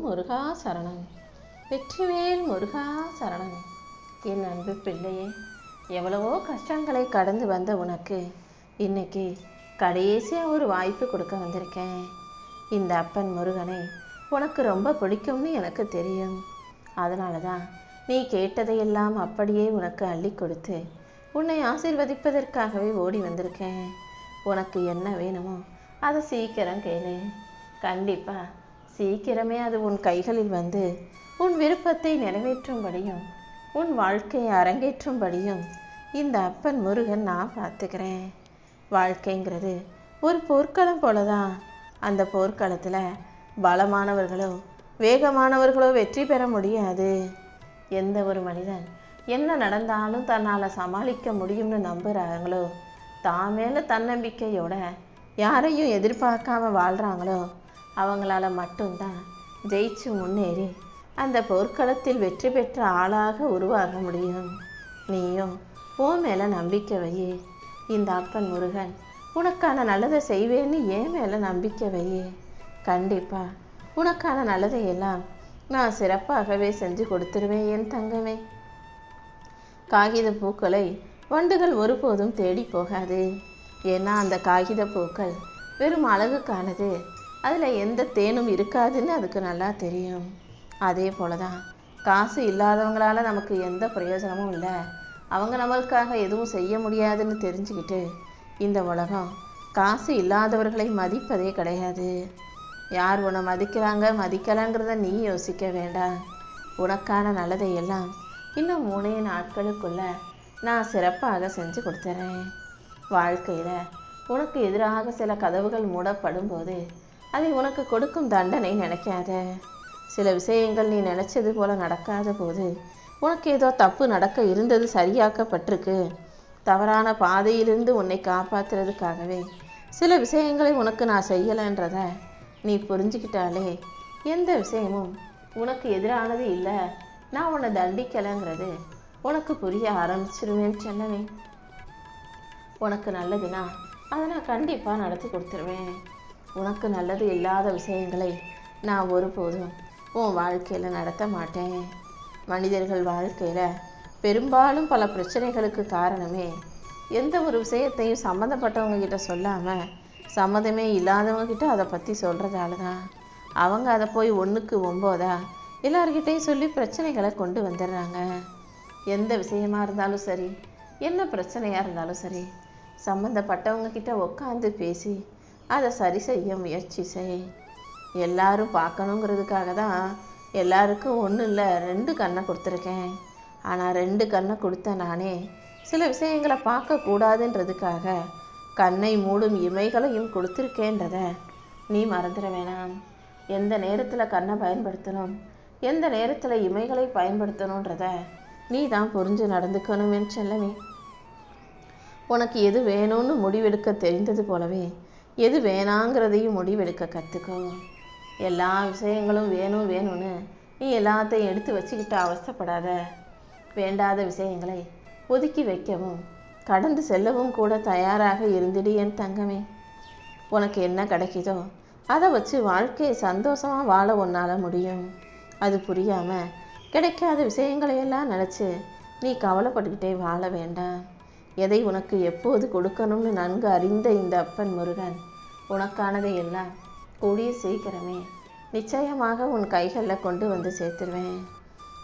முருகா சரணம். வெற்றிவேல் முருகா சரணம். என் அன்பு பிள்ளையே, எவ்வளவோ கஷ்டங்களை கடந்து வந்த உனக்கு இன்னைக்கு கடைசியாக ஒரு வாய்ப்பு கொடுக்க வந்திருக்கேன். இந்த அப்பன் முருகனை உனக்கு ரொம்ப பிடிக்கும்னு எனக்கு தெரியும். அதனால தான் நீ கேட்டதையெல்லாம் அப்படியே உனக்கு அள்ளி கொடுத்து உன்னை ஆசீர்வதிப்பதற்காகவே ஓடி வந்திருக்கேன். உனக்கு என்ன வேணுமோ அதை சீக்கிரம் கேளு. கண்டிப்பாக சீக்கிரமே அது உன் கைகளில் வந்து உன் விருப்பத்தை நிறைவேற்றும்படியும் உன் வாழ்க்கையை அரங்கேற்றும்படியும் இந்த அப்பன் முருகன் நான் பார்த்துக்கிறேன். வாழ்க்கைங்கிறது ஒரு போர்க்களம் போலதான். அந்த போர்க்களத்தில் பலமானவர்களோ வேகமானவர்களோ வெற்றி பெற முடியாது. எந்த ஒரு மனிதன் என்ன நடந்தாலும் தன்னால் சமாளிக்க முடியும்னு நம்புகிறாங்களோ, தான் மேலே தன்னம்பிக்கையோட யாரையும் எதிர்பார்க்காம வாழ்கிறாங்களோ, அவங்களால மட்டும்தான் ஜெயிச்சு முன்னேறி அந்த போர்க்களத்தில் வெற்றி பெற்ற ஆளாக உருவாக முடியும். நீயும் உன் மேலே நம்பிக்கை வை. இந்த அப்பன் முருகன் உனக்கான நல்லதை செய்வேன்னு என் மேலே நம்பிக்கை வை. கண்டிப்பாக உனக்கான நல்லதை எல்லாம் நான் சிறப்பாகவே செஞ்சு கொடுத்துருவேன் என் தங்கமே. காகித பூக்களை வண்டுகள் ஒருபோதும் தேடி போகாது. ஏன்னா அந்த காகித பூக்கள் வெறும் அழகுக்கானது, அதில் எந்த தேனும் இருக்காதுன்னு அதுக்கு நல்லா தெரியும். அதே போல தான் காசு இல்லாதவங்களால நமக்கு எந்த பிரயோஜனமும் இல்லை, அவங்க நம்மளுக்காக எதுவும் செய்ய முடியாதுன்னு தெரிஞ்சுக்கிட்டு இந்த உலகம் காசு இல்லாதவர்களை மதிப்பதே கிடையாது. யார் உன்னை மதிக்கிறாங்க மதிக்கலாங்கிறத நீ யோசிக்க வேண்டாம். உனக்கான நல்லதை எல்லாம் இன்னும் 3 நாட்களுக்குள்ள நான் சிறப்பாக செஞ்சு கொடுத்துறேன். வாழ்க்கையில் உனக்கு எதிராக சில கதவுகள் மூடப்படும் போது அதை உனக்கு கொடுக்கும் தண்டனை நினைக்காத. சில விஷயங்கள் நீ நினச்சது போல நடக்காத போது உனக்கு ஏதோ தப்பு நடக்க இருந்தது சரியாக்கப்பட்டிருக்கு. தவறான பாதையிலிருந்து உன்னை காப்பாற்றுறதுக்காகவே சில விஷயங்களை உனக்கு நான் செய்யலைன்றத நீ புரிஞ்சுக்கிட்டாலே எந்த விஷயமும் உனக்கு எதிரானது இல்லை, நான் உன்னை தண்டிக்கலைங்கிறது உனக்கு புரிய ஆரம்பிச்சிருவேன்னு சொன்னவே. உனக்கு நல்லதுன்னா அதை நான் கண்டிப்பாக நடத்தி கொடுத்துருவேன். உனக்கு நல்லது இல்லாத விஷயங்களை நான் ஒருபோதும் உன் வாழ்க்கையில் நடத்த மாட்டேன். மனிதர்கள் வாழ்க்கையில் பெரும்பாலும் பல பிரச்சனைகளுக்கு காரணமே எந்த ஒரு விஷயத்தையும் சம்மந்தப்பட்டவங்க கிட்ட சொல்லாமல் சம்மதமே இல்லாதவங்கக்கிட்ட அதை பற்றி சொல்கிறதால தான் அவங்க அதை போய் 1க்கு 9 எல்லார்கிட்டையும் சொல்லி பிரச்சனைகளை கொண்டு வந்துடுறாங்க. எந்த விஷயமா இருந்தாலும் சரி, என்ன பிரச்சனையாக இருந்தாலும் சரி, சம்மந்தப்பட்டவங்க கிட்ட உட்காந்து பேசி அதை சரி செய்ய முயற்சி செய். எல்லாரும் பார்க்கணுங்கிறதுக்காக தான் எல்லாருக்கும் 1 இல்லை 2 கண்ணை கொடுத்துருக்கேன். ஆனால் 2 கண்ணை கொடுத்த நானே சில விஷயங்களை பார்க்கக்கூடாதுன்றதுக்காக கண்ணை மூடும் இமைகளையும் கொடுத்துருக்கேன்றத நீ மறந்துட வேணாம். எந்த நேரத்தில் கண்ணை பயன்படுத்தணும், எந்த நேரத்தில் இமைகளை பயன்படுத்தணுன்றத நீ தான் புரிஞ்சு நடந்துக்கணும்னு சொல்லவே. உனக்கு எது வேணும்னு முடிவெடுக்க தெரிந்தது போலவே எது வேணாங்கிறதையும் முடிவெடுக்க கற்றுக்கோ. எல்லா விஷயங்களும் வேணும் வேணும்னு நீ எல்லாத்தையும் எடுத்து வச்சுக்கிட்டு அவஸ்தைப்படாத. வேண்டாத விஷயங்களை ஒதுக்கி வைக்கவும் கடந்து செல்லவும் கூட தயாராக இருந்துடு என் தங்கமே. உனக்கு என்ன கிடைக்குதோ அதை வச்சு வாழ்க்கையை சந்தோஷமாக வாழ உன்னால் முடியும். அது புரியாமல் கிடைக்காத விஷயங்களையெல்லாம் நினச்சி நீ கவலைப்பட்டுக்கிட்டே வாழ வேண்டாம். எதை உனக்கு எப்போது கொடுக்கணும்னு நன்கு அறிந்த இந்த அப்பன் முருகன் உனக்கானதை எல்லாம் கூடிய சீக்கிரமே நிச்சயமாக உன் கைகளில் கொண்டு வந்து சேர்த்துருவேன்.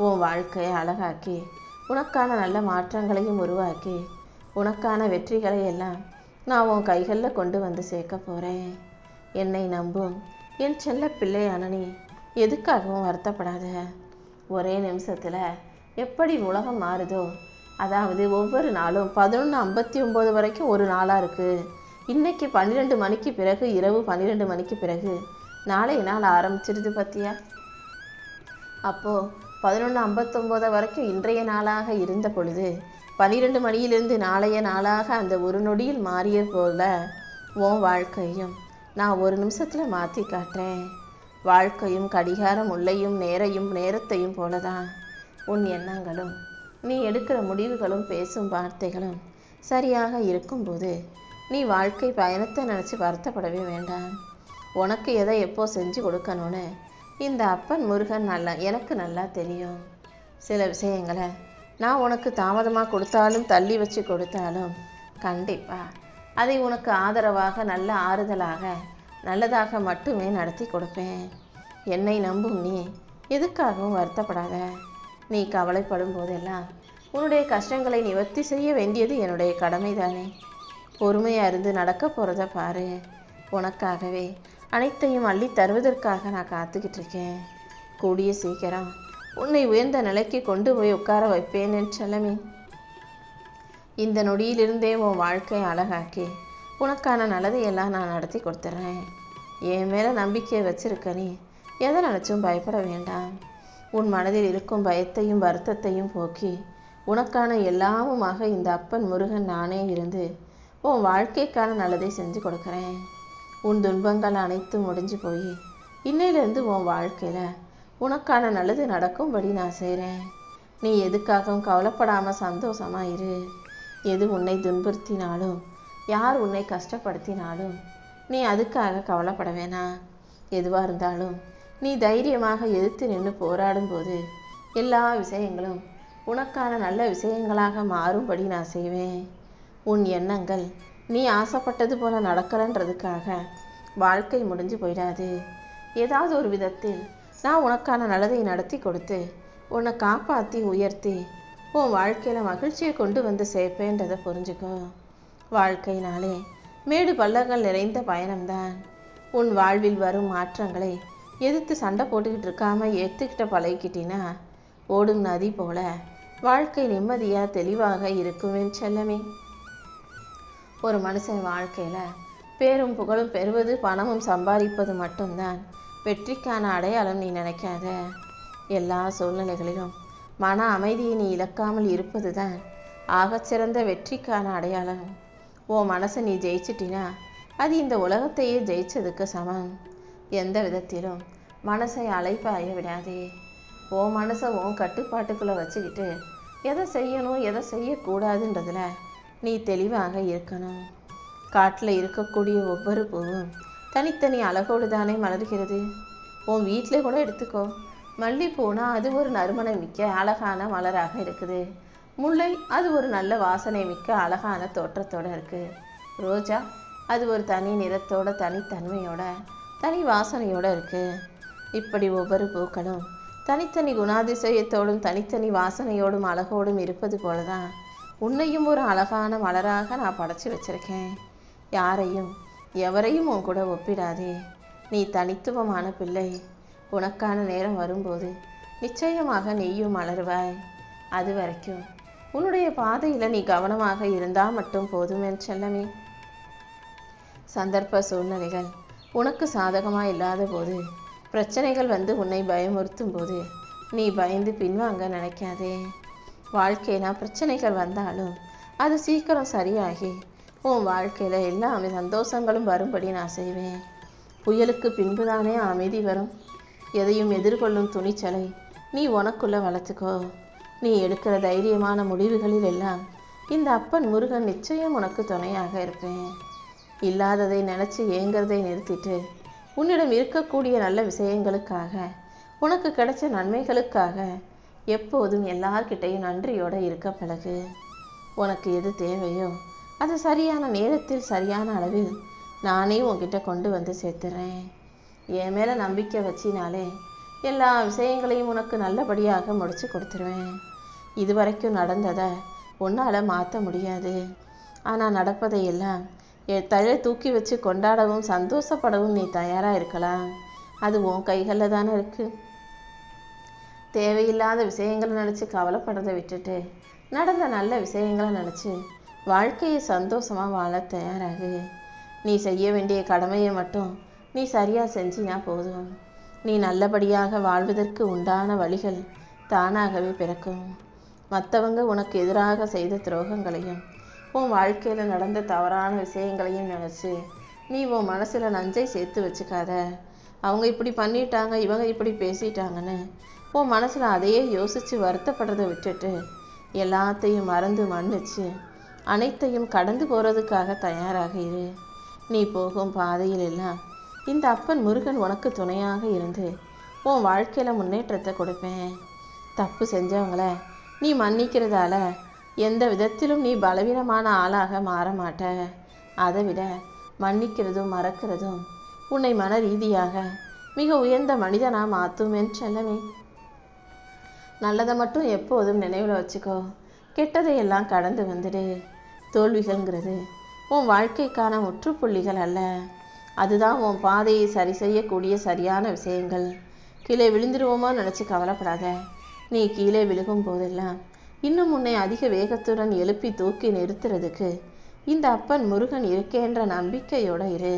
உன் வாழ்க்கையை அழகாக்கி உனக்கான நல்ல மாற்றங்களையும் உருவாக்கி உனக்கான வெற்றிகளை எல்லாம் நான் உன் கைகளில் கொண்டு வந்து சேர்க்க போகிறேன். என்னை நம்பும் என் செல்ல பிள்ளையான நீ எதுக்காகவும் வருத்தப்படாத. ஒரே நிமிஷத்தில் எப்படி உலகம் மாறுதோ, அதாவது ஒவ்வொரு நாளும் 11:59 வரைக்கும் ஒரு நாளாக இருக்குது. இன்றைக்கி 12 மணிக்கு பிறகு, இரவு 12 மணிக்கு பிறகு நாளைய நாள் ஆரம்பிச்சிருது பற்றியா? அப்போது 11:59 வரைக்கும் இன்றைய நாளாக இருந்த பொழுது 12 மணியிலிருந்து நாளைய நாளாக அந்த ஒரு நொடியில் மாறிய போல உன் வாழ்க்கையும் நான் ஒரு நிமிஷத்தில் மாற்றி காட்டுறேன். வாழ்க்கையும் கடிகாரம் உள்ளையும் நேரத்தையும் போலதான். உன் எண்ணங்களும் நீ எடுக்கிற முடிவுகளும் பேசும் வார்த்தைகளும் சரியாக இருக்கும்போது நீ வாழ்க்கை பயணத்தை நினச்சி வருத்தப்படவே வேண்டாம். உனக்கு எதை எப்போ செஞ்சு கொடுக்கணும்னு இந்த அப்பன் முருகன் எனக்கு நல்லா தெரியும். சில விஷயங்களை நான் உனக்கு தாமதமாக கொடுத்தாலும் தள்ளி வச்சு கொடுத்தாலும் கண்டிப்பாக அதை உனக்கு ஆதரவாக நல்ல ஆறுதலாக நல்லதாக மட்டுமே நடத்தி கொடுப்பேன். என்னை நம்பும் நீ எதுக்காகவும் வருத்தப்படாத. நீ கவலைப்படும் போதெல்லாம் உன்னுடைய கஷ்டங்களை நிவர்த்தி செய்ய வேண்டியது என்னுடைய கடமை தானே. பொறுமையாக இருந்து நடக்க போகிறத பாரு. உனக்காகவே அனைத்தையும் அள்ளி தருவதற்காக நான் காத்துக்கிட்டு இருக்கேன். கூடிய சீக்கிரம் உன்னை உயர்ந்த நிலைக்கு கொண்டு போய் உட்கார வைப்பேன் என் செல்லமே. இந்த நொடியிலிருந்தே உன் வாழ்க்கையை அழகாக்கி உனக்கான நல்லதையெல்லாம் நான் நடத்தி கொடுத்துட்றேன். என் மேலே நம்பிக்கையை வச்சிருக்க நீ எதை நினச்சும் பயப்பட வேண்டாம். உன் மனதில் இருக்கும் பயத்தையும் வருத்தத்தையும் போக்கி உனக்கான எல்லாமுமாக இந்த அப்பன் முருகன் நானே இருந்து உன் வாழ்க்கைக்கான நல்லதை செஞ்சு கொடுக்குறேன். உன் துன்பங்கள் அனைத்தும் முடிஞ்சு போய் இன்னையிலேருந்து உன் வாழ்க்கையில் உனக்கான நல்லது நடக்கும்படி நான் செய்கிறேன். நீ எதுக்காகவும் கவலைப்படாமல் சந்தோஷமாக இரு. எது உன்னை துன்புறுத்தினாலும் யார் உன்னை கஷ்டப்படுத்தினாலும் நீ அதுக்காக கவலைப்பட வேணாம். எதுவாக இருந்தாலும் நீ தைரியமாக எதிர்த்து நின்று போராடும்போது எல்லா விஷயங்களும் உனக்கான நல்ல விஷயங்களாக மாறும்படி நான் செய்வேன். உன் எண்ணங்கள் நீ ஆசைப்பட்டது போல நடக்கலன்றதுக்காக வாழ்க்கை முடிஞ்சு போயிடாது. ஏதாவது ஒரு விதத்தில் நான் உனக்கான நல்லதை நடத்தி கொடுத்து உன்னை காப்பாற்றி உயர்த்தி உன் வாழ்க்கையில் மகிழ்ச்சியை கொண்டு வந்து சேர்ப்பேன்றதை புரிஞ்சுக்கோ. வாழ்க்கையினாலே மேடு பள்ளங்கள் நிறைந்த பயணம்தான். உன் வாழ்வில் வரும் மாற்றங்களை எதிர்த்து சண்டை போட்டுக்கிட்டு இருக்காம ஏற்றுக்கிட்ட பழகிக்கிட்டினா ஓடும் நதி போல வாழ்க்கை நிம்மதியாக தெளிவாக இருக்குமே செல்லமே. ஒரு மனுஷன் வாழ்க்கையில் பேரும் புகழும் பெறுவது பணமும் சம்பாதிப்பது மட்டும்தான் வெற்றிக்கான அடையாளம் நீ நினைக்காத. எல்லா சூழ்நிலைகளிலும் மன அமைதியை நீ இழக்காமல் இருப்பது தான் ஆகச்சிறந்த வெற்றிக்கான அடையாளம். உன் மனசை நீ ஜெயிச்சிட்டினா அது இந்த உலகத்தையே ஜெயிச்சதுக்கு சமம். எந்த விதத்திலும் மனசை அலைப்பாய விடாதே. உன் மனசை உன் கட்டுப்பாட்டுக்குள்ளே வச்சுக்கிட்டு எதை செய்யணும் எதை செய்யக்கூடாதுன்றதுல நீ தெளிவாக இருக்கணும். காட்டில் இருக்கக்கூடிய ஒவ்வொரு பூவும் தனித்தனி அழகோடு தானே மலர்கிறது. உன் வீட்டில் கூட எடுத்துக்கோ. மல்லிப்பூனா அது ஒரு நறுமணை மிக்க அழகான மலராக இருக்குது. முல்லை அது ஒரு நல்ல வாசனை மிக்க அழகான தோற்றத்தோடு இருக்குது. ரோஜா அது ஒரு தனி நிறத்தோட தனித்தன்மையோட தனி வாசனையோடு இருக்குது. இப்படி ஒவ்வொரு பூக்களும் தனித்தனி குணாதிசயத்தோடும் தனித்தனி வாசனையோடும் அழகோடும் இருப்பது போல தான் உன்னையும் ஒரு அழகான மலராக நான் படைச்சி வச்சிருக்கேன். யாரையும் எவரையும் உன் கூட ஒப்பிடாதே. நீ தனித்துவமான பிள்ளை. உனக்கான நேரம் வரும்போது நிச்சயமாக நீயும் மலருவாய். அது வரைக்கும் உன்னுடைய பாதையில் நீ கவனமாக இருந்தால் மட்டும் போதும் என் செல்லமே. சந்தர்ப்ப சூழ்நிலைகள் உனக்கு சாதகமாக இல்லாத போது பிரச்சனைகள் வந்து உன்னை பயமுறுத்தும் போது நீ பயந்து பின்வாங்க நினைக்காதே. வாழ்க்கையினா பிரச்சனைகள் வந்தாலும் அது சீக்கிரம் சரியாகி உன் வாழ்க்கையில் எல்லா சந்தோஷங்களும் வரும்படி நான் செய்வேன். புயலுக்கு பின்புதானே அமைதி வரும். எதையும் எதிர்கொள்ளும் துணிச்சலை நீ உனக்குள்ளே வளர்த்துக்கோ. நீ எடுக்கிற தைரியமான முடிவுகளில் எல்லாம் இந்த அப்பன் முருகன் நிச்சயம் உனக்கு துணையாக இருப்பேன். இல்லாததை நினச்சி ஏங்கிறதை நிறுத்திட்டு உன்னிடம் இருக்கக்கூடிய நல்ல விஷயங்களுக்காக உனக்கு கிடைச்ச நன்மைகளுக்காக எப்போதும் எல்லார்கிட்டையும் நன்றியோடு இருக்க பழகு. உனக்கு எது தேவையோ அது சரியான நேரத்தில் சரியான அளவில் நானே உன்கிட்ட கொண்டு வந்து சேர்த்துறேன். என் மேலே நம்பிக்கை வச்சினாலே எல்லா விஷயங்களையும் உனக்கு நல்லபடியாக முடிச்சு கொடுத்துருவேன். இதுவரைக்கும் நடந்ததை உன்னால் மாற்ற முடியாது. ஆனால் நடப்பதையெல்லாம் தழை தூக்கி வச்சு கொண்டாடவும் சந்தோஷப்படவும் நீ தயாராக இருக்கலாம். அது உன் கைகளில் தானே இருக்குது. தேவையில்லாத விஷயங்களை நினச்சி கவலைப்படுறதை விட்டுட்டு நடந்த நல்ல விஷயங்களை நினச்சி வாழ்க்கையை சந்தோஷமாக வாழ தயாராகு. நீ செய்ய வேண்டிய கடமையை மட்டும் நீ சரியாக செஞ்சினா போதும். நீ நல்லபடியாக வாழ்வதற்கு உண்டான வழிகள் தானாகவே பிறக்கும். மற்றவங்க உனக்கு எதிராக செய்த துரோகங்களையும் உன் வாழ்க்கையில் நடந்த தவறான விஷயங்களையும் நினச்சி நீ உன் மனசில் நஞ்சை சேர்த்து வச்சுக்காத. அவங்க இப்படி பண்ணிட்டாங்க, இவங்க இப்படி பேசிட்டாங்கன்னு உன் மனசில் அதையே யோசித்து வருத்தப்படுறதை விட்டுட்டு எல்லாத்தையும் மறந்து மன்னிச்சு அனைத்தையும் கடந்து போகிறதுக்காக தயாராக இரு. நீ போகும் பாதையில் எல்லாம் இந்த அப்பன் முருகன் உனக்கு துணையாக இருந்து உன் வாழ்க்கையில் முன்னேற்றத்தை கொடுப்பேன். தப்பு செஞ்சவங்கள நீ மன்னிக்கிறதால எந்த விதத்திலும் நீ பலவீனமான ஆளாக மாற மாட்ட. அதை விட மன்னிக்கிறதும் மறக்கிறதும் உன்னை மன ரீதியாக மிக உயர்ந்த மனிதனாக மாற்றும் என் செல்லமே. நல்லதை மட்டும் எப்போதும் நினைவில் வச்சுக்கோ. கெட்டதையெல்லாம் கடந்து வந்துடு. தோல்விகள்ங்கிறது உன் வாழ்க்கைக்கான முற்றுப்புள்ளிகள் அல்ல, அதுதான் உன் பாதையை சரி செய்யக்கூடிய சரியான விஷயங்கள். கீழே விழுந்துருவோமோ நினச்சி கவலைப்படாத. நீ கீழே விழுகும் போதெல்லாம் இன்னும் உன்னை அதிக வேகத்துடன் எழுப்பி தூக்கி நிறுத்துறதுக்கு இந்த அப்பன் முருகன் இருக்கேன்ற நம்பிக்கையோடு இரு.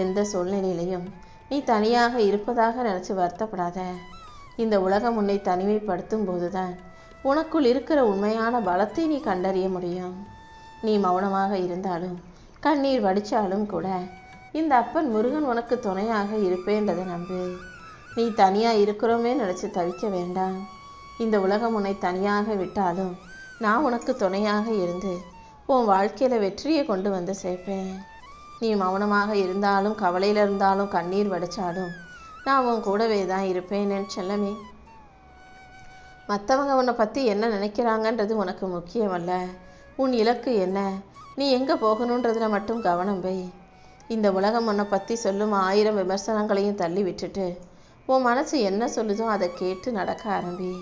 எந்த சூழ்நிலையிலையும் நீ தனியாக இருப்பதாக நினச்சி வருத்தப்படாத. இந்த உலகம் உன்னை தனிமைப்படுத்தும் போதுதான் உனக்குள் இருக்கிற உண்மையான பலத்தை நீ கண்டறிய முடியும். நீ மௌனமாக இருந்தாலும் கண்ணீர் வடித்தாலும் கூட இந்த அப்பன் முருகன் உனக்கு துணையாக இருப்பேன்றதை நம்பு. நீ தனியாக இருக்கிறோமே நினச்சி தவிக்க வேண்டாம். இந்த உலகம் உன்னை தனியாக விட்டாலும் நான் உனக்கு துணையாக இருந்து உன் வாழ்க்கையில் வெற்றியை கொண்டு வந்து சேர்ப்பேன். நீ மௌனமாக இருந்தாலும் கவலையில் இருந்தாலும் கண்ணீர் வடித்தாலும் நான் உன் கூடவே தான் இருப்பேன் என் செல்லமே. மற்றவங்க உன்னை பற்றி என்ன நினைக்கிறாங்கன்றது உனக்கு முக்கியமல்ல. உன் இலக்கு என்ன, நீ எங்கே போகணுன்றதுல மட்டும் கவனம் வை. இந்த உலகம் உன்னை பற்றி சொல்லும் 1000 விமர்சனங்களையும் தள்ளி விட்டுட்டு உன் மனசு என்ன சொல்லுதோ அதை கேட்டு நடக்க ஆரம்பி.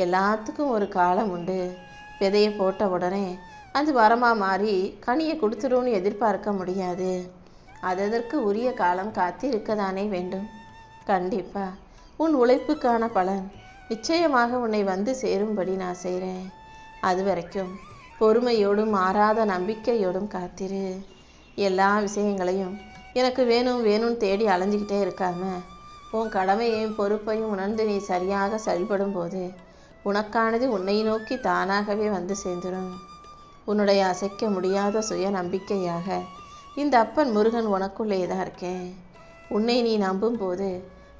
எல்லாத்துக்கும் ஒரு காலம் உண்டு. விதையை போட்ட உடனே அது மரமாக மாறி கனியை கொடுத்துரும்னு எதிர்பார்க்க முடியாது. அதற்கு உரிய காலம் காத்திருக்க தானே வேண்டும். கண்டிப்பாக உன் உழைப்புக்கான பலன் நிச்சயமாக உன்னை வந்து சேரும்படி நான் செய்கிறேன். அது வரைக்கும் பொறுமையோடும் மாறாத நம்பிக்கையோடும் காத்திரு. எல்லா விஷயங்களையும் எனக்கு வேணும் வேணும்னு தேடி அலைஞ்சிக்கிட்டே இருக்காம உன் கடமையையும் பொறுப்பையும் உணர்ந்து நீ சரியாக செயல்படும் போது உனக்கானது உன்னை நோக்கி தானாகவே வந்து சேர்ந்துடும். உன்னுடைய அசைக்க முடியாத சுய நம்பிக்கையாக இந்த அப்பன் முருகன் உனக்குள்ளே தான் இருக்கேன். உன்னை நீ நம்பும் போது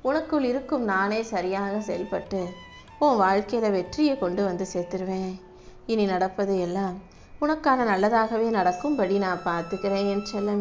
உனக்குள் இருக்கும் நானே சரியாக செயல்பட்டு உன் வாழ்க்கையில் வெற்றியை கொண்டு வந்து சேர்த்துருவேன். இனி நடப்பது எல்லாம் உனக்கான நல்லதாகவே நடக்கும்படி நான் பார்த்துக்கிறேன் என் செல்லமே.